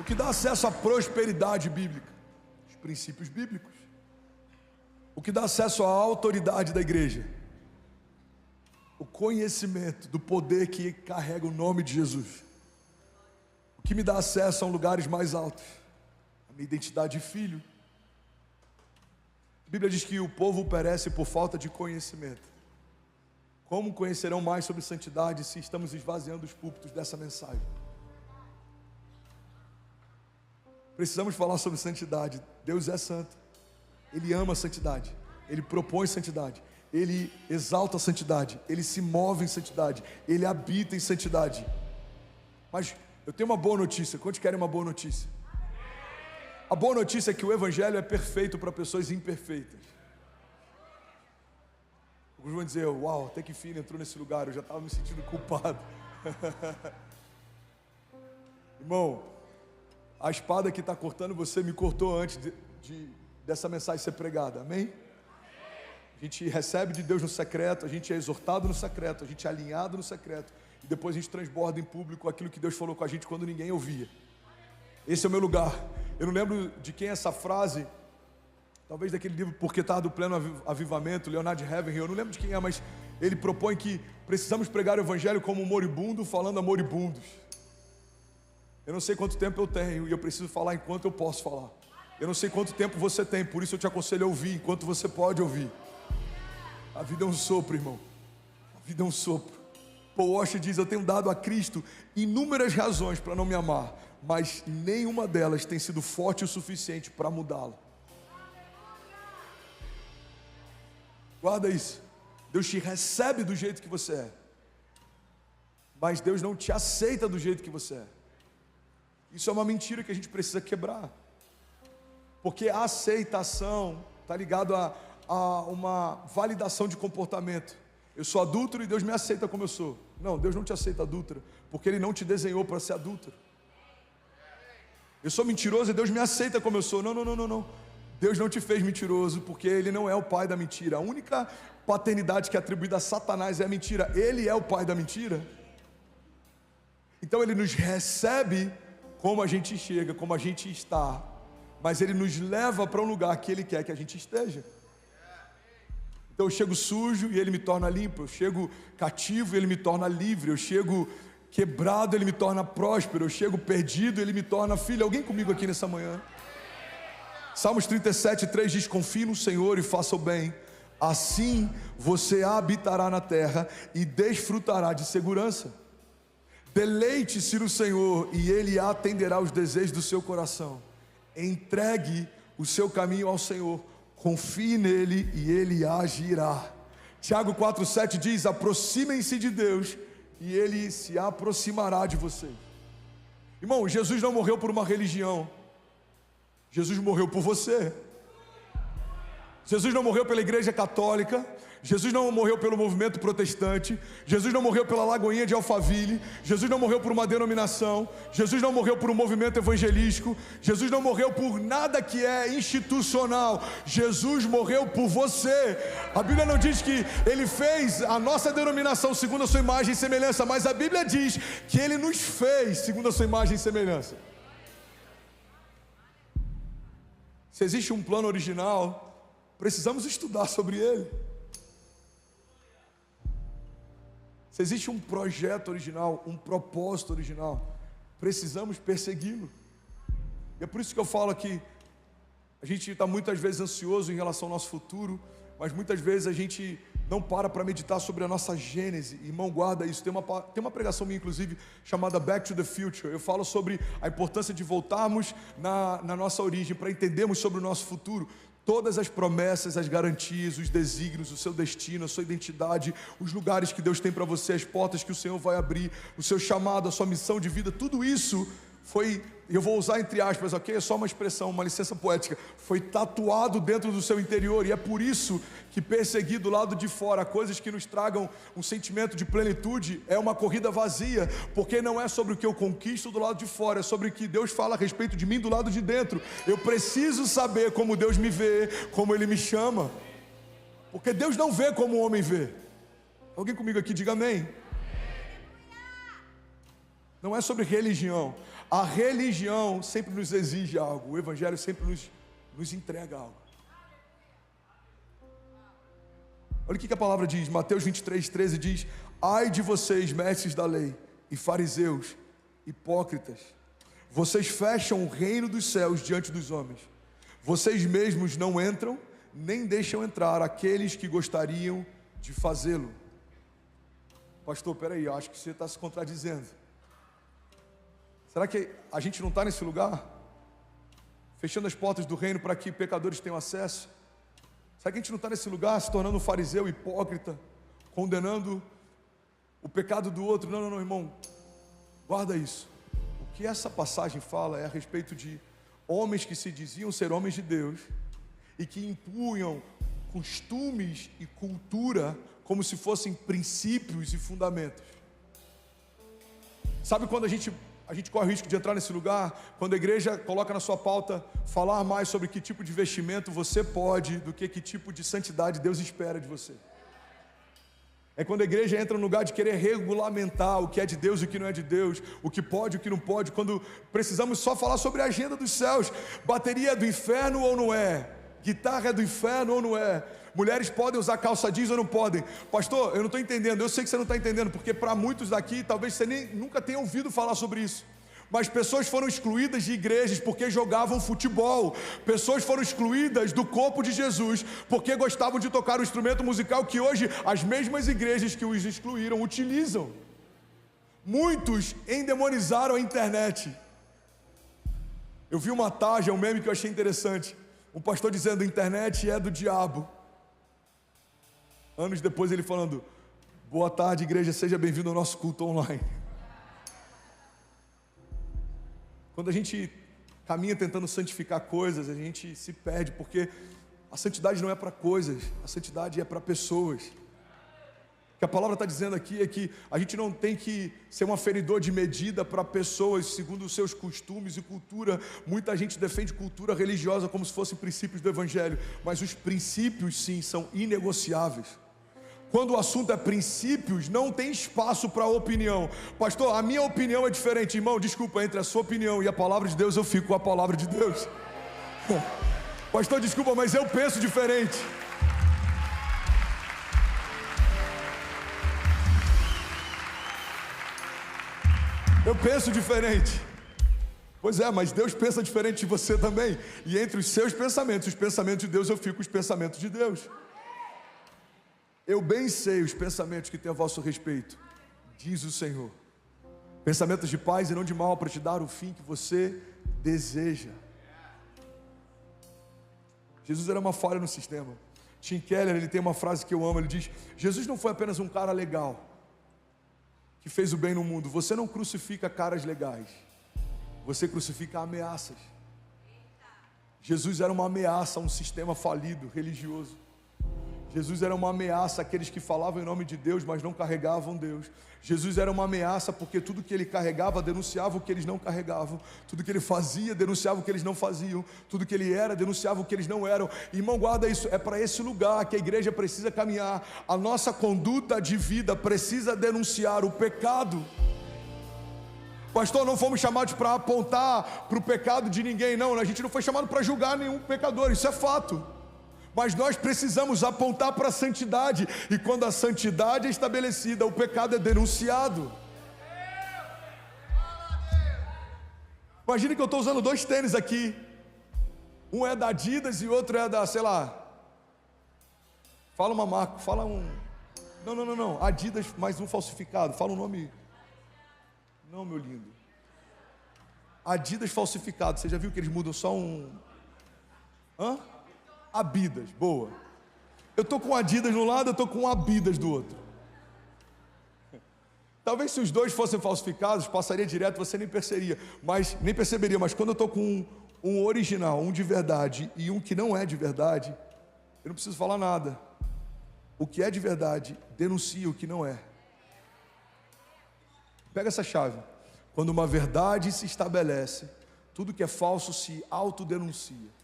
que dá acesso à prosperidade bíblica? Os princípios bíblicos. O que dá acesso à autoridade da igreja? O conhecimento do poder que carrega o nome de Jesus. O que me dá acesso a lugares mais altos? A minha identidade de filho. A Bíblia diz que o povo perece por falta de conhecimento. Como conhecerão mais sobre santidade se estamos esvaziando os púlpitos dessa mensagem? Precisamos falar sobre santidade. Deus é santo. Ele ama a santidade. Ele propõe santidade. Ele exalta a santidade. Ele se move em santidade. Ele habita em santidade. Mas eu tenho uma boa notícia. Quantos querem uma boa notícia? A boa notícia é que o Evangelho é perfeito para pessoas imperfeitas. Alguns vão dizer: uau, até que fim entrou nesse lugar, eu já estava me sentindo culpado. Irmão, a espada que está cortando você me cortou antes dessa mensagem ser pregada, amém? A gente recebe de Deus no secreto, a gente é exortado no secreto, a gente é alinhado no secreto, e depois a gente transborda em público aquilo que Deus falou com a gente quando ninguém ouvia. Esse é o meu lugar. Eu não lembro de quem é essa frase, talvez daquele livro Porque Tarda o Pleno Avivamento, Leonard Ravenhill, eu não lembro de quem é, mas ele propõe que precisamos pregar o Evangelho como um moribundo falando a moribundos. Eu não sei quanto tempo eu tenho e eu preciso falar enquanto eu posso falar. Eu não sei quanto tempo você tem, por isso eu te aconselho a ouvir enquanto você pode ouvir. A vida é um sopro, irmão. A vida é um sopro. Paul Washer diz: eu tenho dado a Cristo inúmeras razões para não me amar, mas nenhuma delas tem sido forte o suficiente para mudá-lo. Guarda isso. Deus te recebe do jeito que você é, mas Deus não te aceita do jeito que você é. Isso é uma mentira que a gente precisa quebrar, porque a aceitação está ligado a uma validação de comportamento. Eu sou adúltero e Deus me aceita como eu sou. Não, Deus não te aceita adúltero, porque Ele não te desenhou para ser adúltero. Eu sou mentiroso e Deus me aceita como eu sou. Não. Deus não te fez mentiroso, porque Ele não é o pai da mentira. A única paternidade que é atribuída a Satanás é a mentira. Ele é o pai da mentira. Então Ele nos recebe como a gente chega, como a gente está, mas Ele nos leva para um lugar que Ele quer que a gente esteja. Então eu chego sujo e Ele me torna limpo, eu chego cativo e Ele me torna livre, eu chego quebrado, Ele me torna próspero, eu chego perdido, Ele me torna filho. Alguém comigo aqui nessa manhã? Salmos 37:3 diz: confie no Senhor e faça o bem, assim você habitará na terra e desfrutará de segurança. Deleite-se no Senhor e Ele atenderá os desejos do seu coração. Entregue o seu caminho ao Senhor, confie nele e Ele agirá. Tiago 4:7 diz: aproximem-se de Deus e Ele se aproximará de vocês. Irmão, Jesus não morreu por uma religião, Jesus morreu por você. Jesus não morreu pela igreja católica, Jesus não morreu pelo movimento protestante, Jesus não morreu pela Lagoinha de Alphaville, Jesus não morreu por uma denominação, Jesus não morreu por um movimento evangelístico, Jesus não morreu por nada que é institucional, Jesus morreu por você. A Bíblia não diz que Ele fez a nossa denominação segundo a sua imagem e semelhança, mas a Bíblia diz que Ele nos fez segundo a sua imagem e semelhança. Se existe um plano original, precisamos estudar sobre ele. Se existe um projeto original, um propósito original, precisamos persegui-lo. E é por isso que eu falo que a gente está muitas vezes ansioso em relação ao nosso futuro, mas muitas vezes a gente não para meditar sobre a nossa gênese. Irmão, guarda isso. Tem uma pregação minha, inclusive, chamada Back to the Future. Eu falo sobre a importância de voltarmos na nossa origem, para entendermos sobre o nosso futuro. Todas as promessas, as garantias, os desígnios, o seu destino, a sua identidade, os lugares que Deus tem para você, as portas que o Senhor vai abrir, o seu chamado, a sua missão de vida, tudo isso foi, eu vou usar entre aspas, ok? É só uma expressão, uma licença poética, foi tatuado dentro do seu interior, e é por isso que perseguir do lado de fora coisas que nos tragam um sentimento de plenitude é uma corrida vazia, porque não é sobre o que eu conquisto do lado de fora, é sobre o que Deus fala a respeito de mim do lado de dentro. Eu preciso saber como Deus me vê, como Ele me chama, porque Deus não vê como o homem vê. Alguém comigo aqui, diga amém. Não é sobre religião. A religião sempre nos exige algo, o Evangelho sempre nos entrega algo. Olha o que a palavra diz, Mateus 23:13 diz: ai de vocês, mestres da lei e fariseus, hipócritas, vocês fecham o reino dos céus diante dos homens. Vocês mesmos não entram, nem deixam entrar aqueles que gostariam de fazê-lo. Pastor, peraí, eu acho que você está se contradizendo. Será que a gente não está nesse lugar? Fechando as portas do reino para que pecadores tenham acesso? Será que a gente não está nesse lugar se tornando um fariseu hipócrita, condenando o pecado do outro? Não, irmão, guarda isso. O que essa passagem fala é a respeito de homens que se diziam ser homens de Deus e que impunham costumes e cultura como se fossem princípios e fundamentos. Sabe quando a gente corre o risco de entrar nesse lugar? Quando a igreja coloca na sua pauta falar mais sobre que tipo de vestimento você pode, do que tipo de santidade Deus espera de você. É quando a igreja entra no lugar de querer regulamentar o que é de Deus e o que não é de Deus, o que pode e o que não pode, quando precisamos só falar sobre a agenda dos céus. Bateria é do inferno ou não é? Guitarra é do inferno ou não é? Mulheres podem usar calça jeans ou não podem? Pastor, eu não estou entendendo. Eu sei que você não está entendendo, porque para muitos daqui, talvez você nunca tenha ouvido falar sobre isso. Mas pessoas foram excluídas de igrejas porque jogavam futebol. Pessoas foram excluídas do corpo de Jesus porque gostavam de tocar um instrumento musical que hoje as mesmas igrejas que os excluíram utilizam. Muitos endemonizaram a internet. Eu vi uma tarja, um meme que eu achei interessante. Um pastor dizendo: a internet é do diabo. Anos depois ele falando: boa tarde, igreja, seja bem-vindo ao nosso culto online. Quando a gente caminha tentando santificar coisas, a gente se perde, porque a santidade não é para coisas, a santidade é para pessoas. O que a palavra está dizendo aqui é que a gente não tem que ser um aferidor de medida para pessoas segundo os seus costumes e cultura. Muita gente defende cultura religiosa como se fossem princípios do Evangelho, mas os princípios sim são inegociáveis. Quando o assunto é princípios, não tem espaço para opinião. Pastor, a minha opinião é diferente. Irmão, desculpa, entre a sua opinião e a palavra de Deus, eu fico com a palavra de Deus. Pastor, desculpa, mas eu penso diferente. Eu penso diferente. Pois é, mas Deus pensa diferente de você também. E entre os seus pensamentos, os pensamentos de Deus, eu fico com os pensamentos de Deus. Eu bem sei os pensamentos que tenho a vosso respeito, diz o Senhor. Pensamentos de paz e não de mal, para te dar o fim que você deseja. Jesus era uma falha no sistema. Tim Keller, ele tem uma frase que eu amo, ele diz: Jesus não foi apenas um cara legal, que fez o bem no mundo. Você não crucifica caras legais, você crucifica ameaças. Jesus era uma ameaça a um sistema falido, religioso. Jesus era uma ameaça àqueles que falavam em nome de Deus, mas não carregavam Deus. Jesus era uma ameaça porque tudo que ele carregava denunciava o que eles não carregavam. Tudo que ele fazia denunciava o que eles não faziam. Tudo que ele era denunciava o que eles não eram. Irmão, guarda isso, é para esse lugar que a igreja precisa caminhar. A nossa conduta de vida precisa denunciar o pecado. Pastor, não fomos chamados para apontar para o pecado de ninguém, não. A gente não foi chamado para julgar nenhum pecador, isso é fato. Mas nós precisamos apontar para a santidade. E quando a santidade é estabelecida, o pecado é denunciado. Imagine que eu estou usando 2 tênis aqui. Um é da Adidas e outro é da, sei lá. Fala uma marca, fala um... Não. Adidas, mais um falsificado. Fala um nome... Não, meu lindo. Adidas falsificado. Você já viu que eles mudam só um... Abidas, boa. Eu estou com Adidas no lado, eu estou com Abidas do outro. Talvez se os dois fossem falsificados, passaria direto, você nem perceberia, mas quando eu estou com um original, um de verdade e um que não é de verdade, eu não preciso falar nada. O que é de verdade denuncia o que não é. Pega essa chave. Quando uma verdade se estabelece, tudo que é falso se autodenuncia.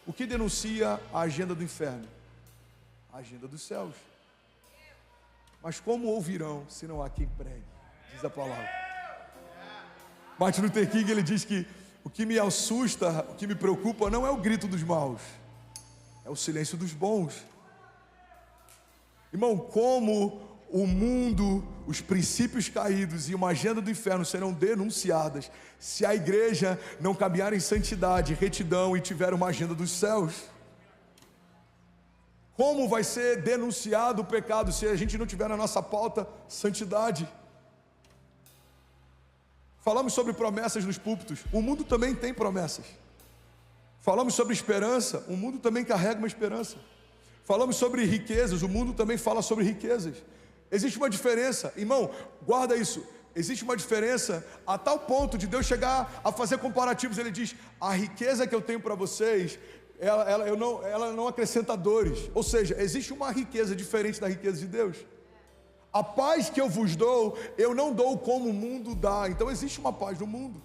O que denuncia a agenda do inferno? A agenda dos céus. Mas como ouvirão se não há quem pregue? Diz a palavra. Martin Luther King, ele diz que o que me assusta, o que me preocupa não é o grito dos maus, é o silêncio dos bons. Irmão, como o mundo, os princípios caídos e uma agenda do inferno serão denunciadas se a igreja não caminhar em santidade, retidão e tiver uma agenda dos céus? Como vai ser denunciado o pecado se a gente não tiver na nossa pauta santidade? Falamos sobre promessas nos púlpitos, o mundo também tem promessas. Falamos sobre esperança, o mundo também carrega uma esperança. Falamos sobre riquezas, o mundo também fala sobre riquezas. Existe uma diferença, irmão, guarda isso. Existe uma diferença a tal ponto de Deus chegar a fazer comparativos. Ele diz: a riqueza que eu tenho para vocês, ela não acrescenta dores. Ou seja, existe uma riqueza diferente da riqueza de Deus. A paz que eu vos dou, eu não dou como o mundo dá. Então existe uma paz no mundo.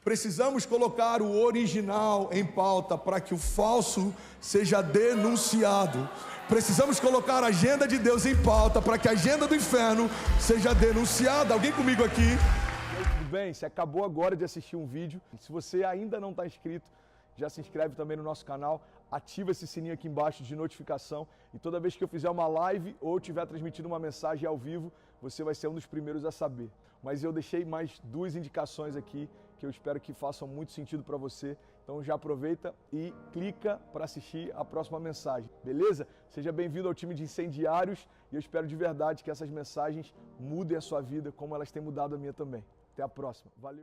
Precisamos colocar o original em pauta para que o falso seja denunciado. Precisamos colocar a agenda de Deus em pauta para que a agenda do inferno seja denunciada. Alguém comigo aqui? Tudo bem? Você acabou agora de assistir um vídeo. Se você ainda não está inscrito, já se inscreve também no nosso canal, ativa esse sininho aqui embaixo de notificação e toda vez que eu fizer uma live ou estiver transmitindo uma mensagem ao vivo, você vai ser um dos primeiros a saber. Mas eu deixei mais 2 indicações aqui que eu espero que façam muito sentido para você. Então já aproveita e clica para assistir a próxima mensagem, beleza? Seja bem-vindo ao time de incendiários e eu espero de verdade que essas mensagens mudem a sua vida como elas têm mudado a minha também. Até a próxima. Valeu!